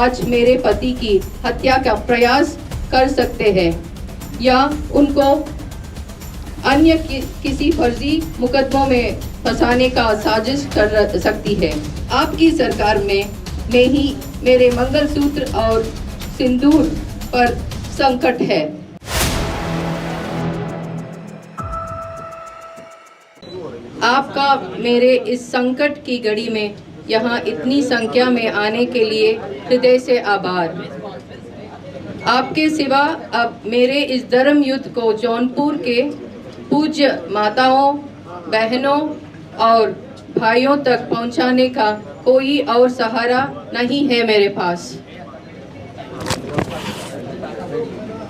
आज मेरे पति की हत्या का प्रयास कर सकते हैं या उनको अन्य किसी फर्जी मुकदमों में फंसाने का साजिश कर सकती है। आपकी सरकार में ही मेरे मंगलसूत्र और सिंदूर पर संकट है। आपका मेरे इस संकट की घड़ी में यहाँ इतनी संख्या में आने के लिए हृदय से आभार। आपके सिवा अब मेरे इस धर्म युद्ध को जौनपुर के पूज्य माताओं, बहनों और भाइयों तक पहुंचाने का कोई और सहारा नहीं है मेरे पास।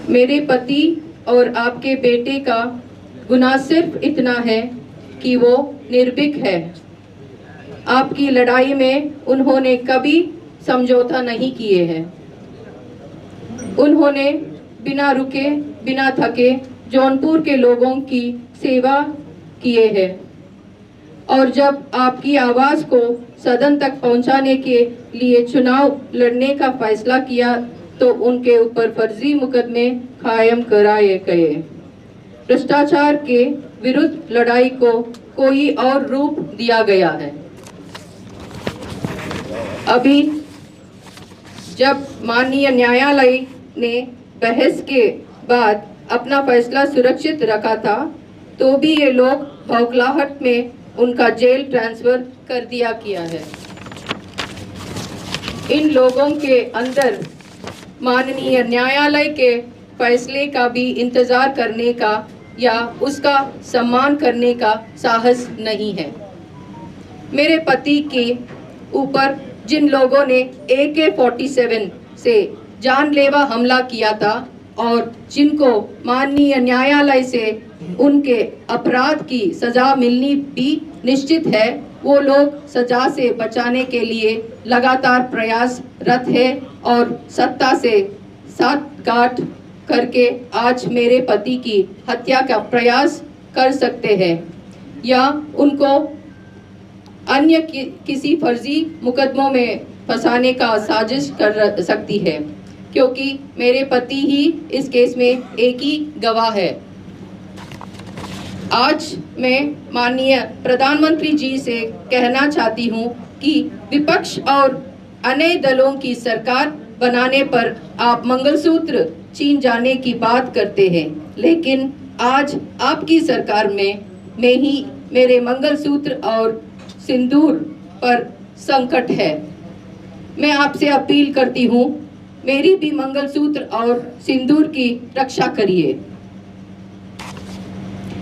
मेरे पति और आपके बेटे का गुनाह सिर्फ इतना है कि वो निर्भीक है। आपकी लड़ाई में उन्होंने कभी समझौता नहीं किए हैं। उन्होंने बिना रुके, बिना थके जौनपुर के लोगों की सेवा किए हैं और जब आपकी आवाज़ को सदन तक पहुंचाने के लिए चुनाव लड़ने का फैसला किया तो उनके ऊपर फर्जी मुकदमे कायम कराए गए। भ्रष्टाचार के विरुद्ध लड़ाई को कोई और रूप दिया गया है। अभी जब माननीय न्यायालय ने बहस के बाद अपना फैसला सुरक्षित रखा था तो भी ये लोग बौखलाहट में उनका जेल ट्रांसफर कर दिया किया है। इन लोगों के अंदर माननीय न्यायालय के फैसले का भी इंतजार करने का या उसका सम्मान करने का साहस नहीं है। मेरे पति के ऊपर जिन लोगों ने AK-47 से जानलेवा हमला किया था और जिनको माननीय न्यायालय से उनके अपराध की सजा मिलनी भी निश्चित है, वो लोग सजा से बचाने के लिए लगातार प्रयासरत है और सत्ता से साठगांठ करके आज मेरे पति की हत्या का प्रयास कर सकते हैं या उनको अन्य किसी फर्जी मुकदमों में फंसाने का साजिश कर सकती है, क्योंकि मेरे पति ही इस केस में एक ही गवाह है। आज मैं माननीय प्रधानमंत्री जी से कहना चाहती हूँ कि विपक्ष और अन्य दलों की सरकार बनाने पर आप मंगलसूत्र छीन जाने की बात करते हैं, लेकिन आज आपकी सरकार में ही मेरे मंगलसूत्र और सिंदूर पर संकट है। मैं आपसे अपील करती हूँ, मेरी भी मंगलसूत्र और सिंदूर की रक्षा करिए।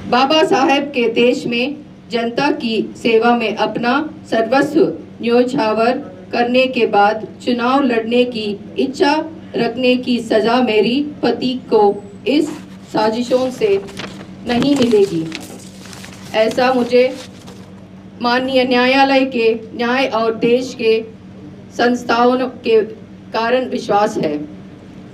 बाबा साहेब के देश में जनता की सेवा में अपना सर्वस्व न्योछावर करने के बाद चुनाव लड़ने की इच्छा रखने की सजा मेरी पति को इस साजिशों से नहीं मिलेगी। ऐसा मुझे माननीय न्यायालय के न्याय और देश के संस्थाओं के कारण विश्वास है।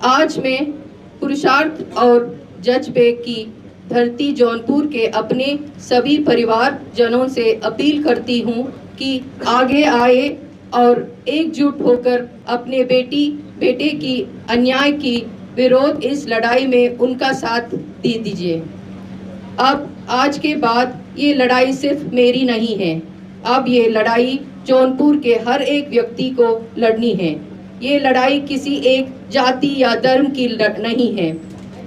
आज मैं पुरुषार्थ और जज्बे की धरती जौनपुर के अपने सभी परिवारजनों से अपील करती हूँ कि आगे आए और एकजुट होकर अपने बेटे की अन्याय की विरोध इस लड़ाई में उनका साथ दे दीजिए। अब आज के बाद ये लड़ाई सिर्फ मेरी नहीं है, अब ये लड़ाई जौनपुर के हर एक व्यक्ति को लड़नी है। ये लड़ाई किसी एक जाति या धर्म की नहीं है,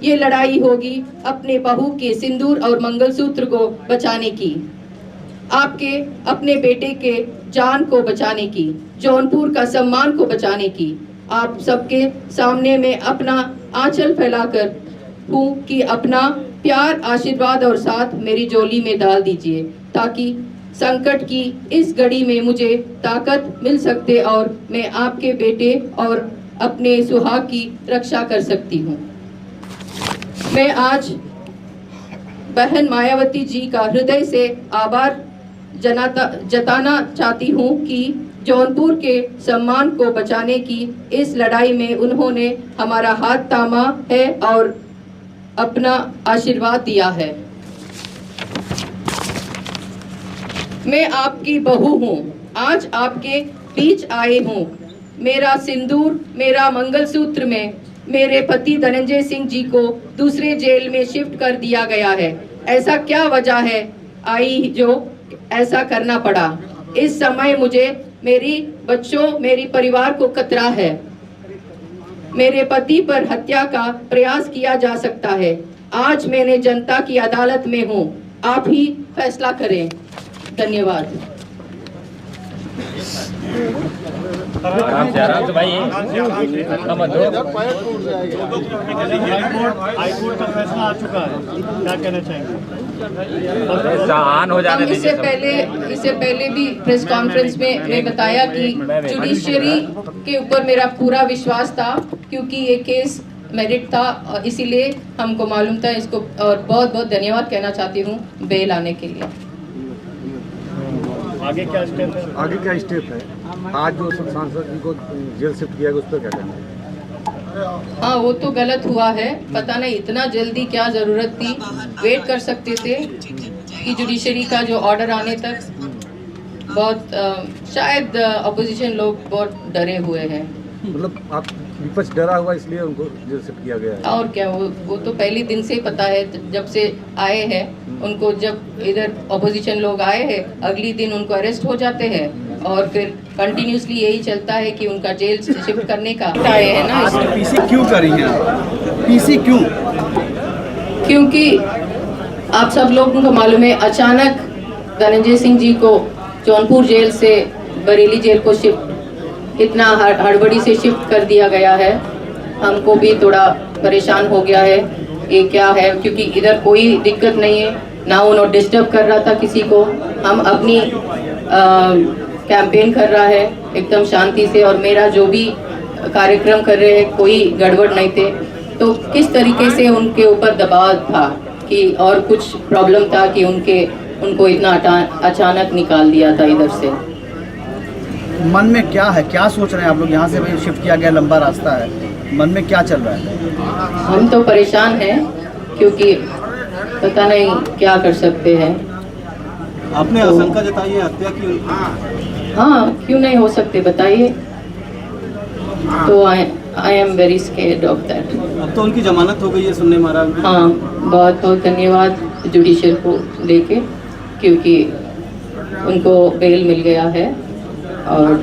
ये लड़ाई होगी अपने बहू के सिंदूर और मंगलसूत्र को बचाने की, आपके अपने बेटे के जान को बचाने की, जौनपुर का सम्मान को बचाने की। आप सबके सामने में अपना आंचल फैलाकर हूँ कि अपना प्यार, आशीर्वाद और साथ मेरी झोली में डाल दीजिए ताकि संकट की इस घड़ी में मुझे ताकत मिल सकते और मैं आपके बेटे और अपने सुहाग की रक्षा कर सकती हूँ। मैं आज बहन मायावती जी का हृदय से आभार जताना चाहती हूँ कि जौनपुर के सम्मान को बचाने की इस लड़ाई में उन्होंने हमारा हाथ थामा है और अपना आशीर्वाद दिया है। मैं आपकी बहू हूँ, आज आपके बीच आए हूँ। मेरा सिंदूर, मेरा मंगलसूत्र में मेरे पति धनंजय सिंह जी को दूसरे जेल में शिफ्ट कर दिया गया है। ऐसा क्या वजह है आई जो ऐसा करना पड़ा? इस समय मुझे मेरी बच्चों, मेरी परिवार को खतरा है। मेरे पति पर हत्या का प्रयास किया जा सकता है। आज मैंने जनता की अदालत में हूँ, आप ही फैसला करें। धन्यवाद। आराम से भाई, मत दो। हाईकोर्ट का फैसला आ चुका है, क्या कहना चाहेंगे? शान हो जाने इससे पहले भी प्रेस कॉन्फ्रेंस में मैं बताया कि जुडिशरी के ऊपर मेरा पूरा विश्वास था, क्योंकि ये केस मेरिट था, इसीलिए हमको मालूम था इसको। और बहुत बहुत धन्यवाद कहना चाहती हूँ बेल आने के लिए। आगे क्या स्टेप है? आगे क्या स्टेप है? आज जो सांसद जी को जेल शिफ्ट किया गया, उस पर क्या कहना है? हाँ, वो तो गलत हुआ है। पता नहीं इतना जल्दी क्या जरूरत थी। वेट कर सकते थे कि जुडिशरी का जो ऑर्डर आने तक। बहुत शायद अपोजिशन लोग बहुत डरे हुए हैं। मतलब आप विपक्ष डरा हुआ इसलिए उनको जेल शिफ्ट किया गया है? और क्या, वो तो पहले दिन से पता है, जब से आए हैं उनको। जब इधर अपोजिशन लोग आए हैं, अगली दिन उनको अरेस्ट हो जाते हैं और फिर कंटिन्यूसली यही चलता है कि उनका जेल शिफ्ट करने का आए हैं ना। पीसी क्यों करी हैं? पीसी क्यों? क्योंकि आप सब लोगों को मालूम है, अचानक धनंजय सिंह जी को जौनपुर जेल से बरेली जेल को इतना हड़बड़ी से शिफ्ट कर दिया गया है। हमको भी थोड़ा परेशान हो गया है, ये क्या है, क्योंकि इधर कोई दिक्कत नहीं है, ना उन्होंने डिस्टर्ब कर रहा था किसी को। हम अपनी कैंपेन कर रहा है एकदम शांति से, और मेरा जो भी कार्यक्रम कर रहे हैं कोई गड़बड़ नहीं थे। तो किस तरीके से उनके ऊपर दबाव था कि, और कुछ प्रॉब्लम था कि उनको इतना अचानक निकाल दिया था इधर से। मन में क्या है, क्या सोच रहे हैं आप लोग? यहाँ से भाई शिफ्ट किया गया, लंबा रास्ता है, मन में क्या चल रहा है? हम तो परेशान हैं, क्योंकि पता नहीं क्या कर सकते हैं। आपने आशंका जताई है हत्या की उनकी? हाँ, क्यों नहीं हो सकते, बताइए। तो I am very scared of that. अब तो उनकी जमानत हो गई है, सुनने में आ रहा है। हाँ, बहुत बहुत धन्यवाद जुडिशल को लेके, क्योंकि उनको बेल मिल गया है। और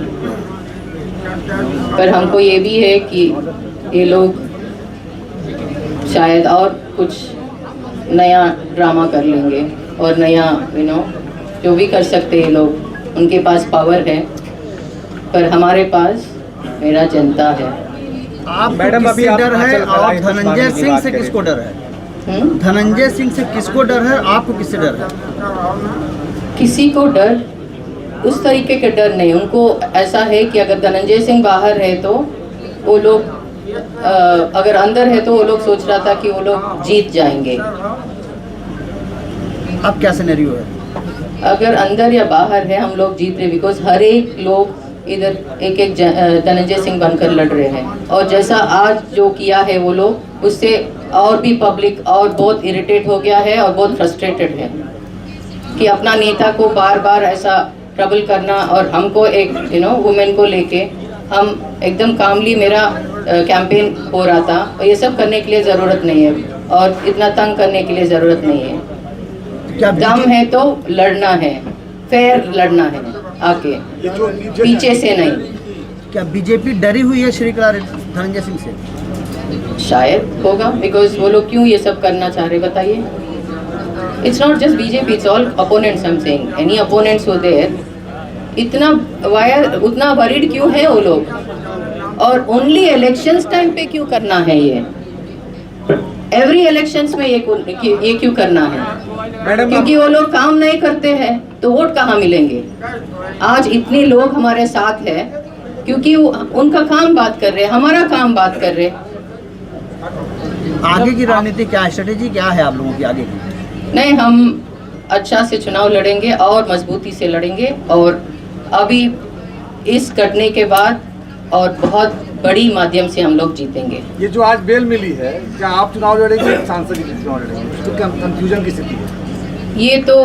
पर हमको ये भी है कि ये लोग शायद और कुछ नया ड्रामा कर लेंगे, और नया जो भी कर सकते हैं लोग, उनके पास पावर है। पर हमारे पास मेरा जनता है। आप किससे डर है और धनंजय सिंह से किसको डर है? धनंजय सिंह से किसको डर है, आपको किससे डर है? किसी को डर, उस तरीके के डर नहीं। उनको ऐसा है कि अगर धनंजय सिंह बाहर है तो वो लोग, अगर अंदर है तो वो लोग सोच रहा था कि वो लोग जीत जाएंगे। अब क्या सिनेरियो है? अगर अंदर या बाहर है, हम लोग जीत रहे, बिकॉज हर एक लोग इधर एक एक धनंजय सिंह बनकर लड़ रहे हैं। और जैसा आज जो किया है वो लोग, उससे और भी पब्लिक और बहुत इरिटेट हो गया है और बहुत फ्रस्ट्रेटेड है कि अपना नेता को बार बार ऐसा ट्रबल करना। और हमको एक वुमेन को लेके हम एकदम कामली, मेरा कैंपेन हो रहा था, और ये सब करने के लिए ज़रूरत नहीं है, और इतना तंग करने के लिए ज़रूरत नहीं है। क्या दम है तो लड़ना है, फेयर लड़ना है, आके पीछे से नहीं। क्या बीजेपी डरी हुई है श्री कला धनंजय सिंह से? शायद होगा, बिकॉज वो लोग क्यों ये सब करना चाह रहे, बताइए। It's not just BJP, it's all opponents I'm saying. Any opponents were there. उतना वरीड क्यों है वो लोग, और ओनली इलेक्शंस टाइम पे क्यों करना है ये? एवरी इलेक्शंस में ये क्यों करना है? क्योंकि वो लोग काम नहीं करते हैं तो वोट कहाँ मिलेंगे? आज इतने लोग हमारे साथ है क्योंकि उनका काम बात कर रहे, हमारा काम बात कर रहे। आगे की रणनीति क्या है, स्ट्रेटेजी क्या है आप लोगों की आगे की? नहीं, हम अच्छा से चुनाव लड़ेंगे और मजबूती से लड़ेंगे, और अभी इस घटने के बाद और बहुत बड़ी माध्यम से हम लोग जीतेंगे। ये जो आज बेल मिली है, क्या आप चुनाव लड़ेंगे, सांसद जी चुनाव लड़ेंगे? तो क्या कंफ्यूजन की स्थिति है? ये तो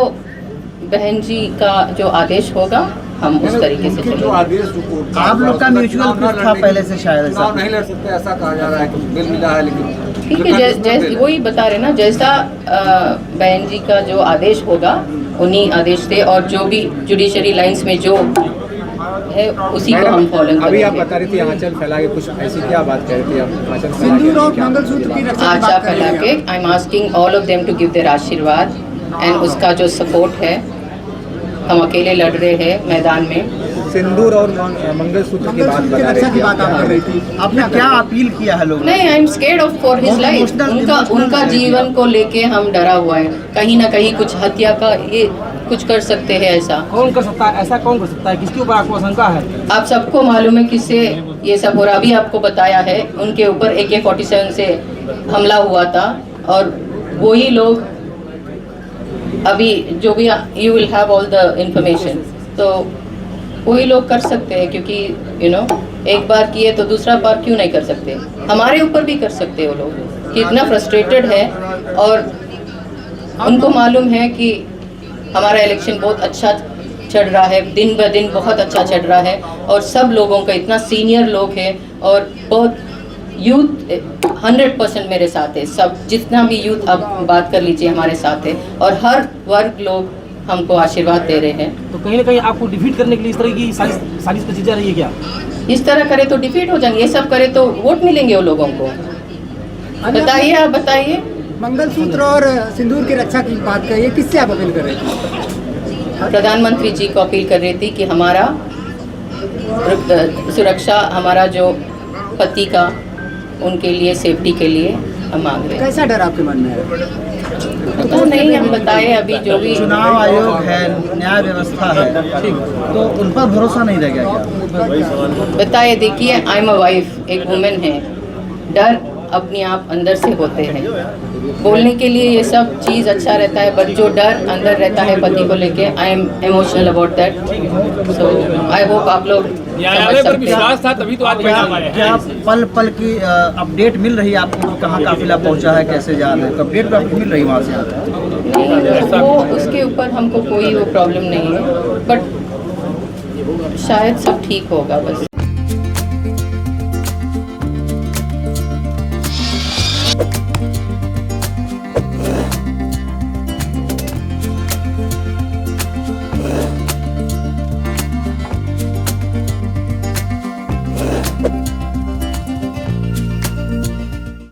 बहन जी का जो आदेश होगा हम उस तरीके से उनके जो चलेंगे। आदेश जो कोर्ट का- आप लोग का म्यूचुअल कुछ था पहले से शायद ऐसा। चुनाव नहीं लड़ सकते ऐसा कहा जा रहा है कि बिल मिला है लेकिन ठीक है, जैसे वही बता रहे ना, जैसा बहन जी का जो आदेश होगा उन्हीं आदेश से, और जो भी जुडिशरी लाइंस में जो है उसी को हम फॉलो अभी आप करेंगे। बता रही थी आंचल फैला के कुछ ऐसी क्या बात कह रही थी आप? आंचल सिंदूर और मंगलसूत्र की रक्षा की आशा बात कर फैला रहे के हैं। I am asking all of them to give their आशीर्वाद, एंड उसका जो सपोर्ट है, हम अकेले लड़ रहे हैं मैदान में। सिंदूर और मंगलसूत्र की बात मंगलसूत्र की बता रक्षा रही की थी बात आप कर रही थी। आपने क्या अपील किया है लोगों नहीं, I am scared of for his बहुत लाइफ। emotional उनका जीवन को लेके हम डरा हुआ है, कहीं ना कहीं कुछ हत्या का ये कुछ कर सकते हैं ऐसा। कौन कर सकता है, ऐसा कौन कर सकता है, किसके ऊपर आपको आशंका है? आप सबको मालूम है किससे ये सब हो रहा, अभी आपको बताया है, उनके ऊपर AK-47 से हमला हुआ था, और वही लोग अभी जो भी, you will have all the information, तो वही लोग कर सकते हैं, क्योंकि एक बार किए तो दूसरा बार क्यों नहीं कर सकते? हमारे ऊपर भी कर सकते हैं वो लोग, कि इतना फ्रस्ट्रेटेड है, और उनको मालूम है कि हमारा इलेक्शन बहुत अच्छा चल रहा है, दिन ब दिन बहुत अच्छा चल रहा है, और सब लोगों का इतना सीनियर लोग है, और बहुत यूथ 100% मेरे साथ है, सब जितना भी यूथ आप बात कर लीजिए हमारे साथ है, और हर वर्ग लोग हमको आशीर्वाद दे रहे हैं। तो कहीं ना कहीं आपको डिफीट करने के लिए इस तरह की साजिश की चीज़ जा रही है क्या? इस तरह करे तो डिफीट हो जाएंगे, ये सब करे तो वोट मिलेंगे वो लोगों को। बताइए, आप बताइए। मंगलसूत्र और सिंदूर की रक्षा की बात करिए, किससे आप अपील कर रहे थे? प्रधानमंत्री जी को अपील कर रही थी कि हमारा सुरक्षा, हमारा जो पति का, उनके लिए सेफ्टी के लिए हम मांग रहे हैं। कैसा डर आपके मन में है? पता नहीं, हम बताए अभी जो भी। चुनाव आयोग है, न्याय व्यवस्था है, तो उन पर भरोसा नहीं रह गया क्या? बताए, देखिए, आई एम अ वाइफ, एक वुमेन है, डर अपने आप अंदर से होते हैं, बोलने के लिए ये सब चीज़ अच्छा रहता है, बट जो डर अंदर रहता है पति को लेके, I am emotional about that, so I hope आप लोग समझ सकते हैं। विश्वास था तभी तो आज क्या पल पल की अपडेट मिल रही है आपको कि कहाँ काफिला पहुंचा है, कैसे जा रहे हैं? अपडेट तो आपको मिल रही है वहाँ से? नहीं, वो उसके ऊपर हमको कोई वो प्रॉब्लम नहीं है, बट शायद सब ठीक होगा बस।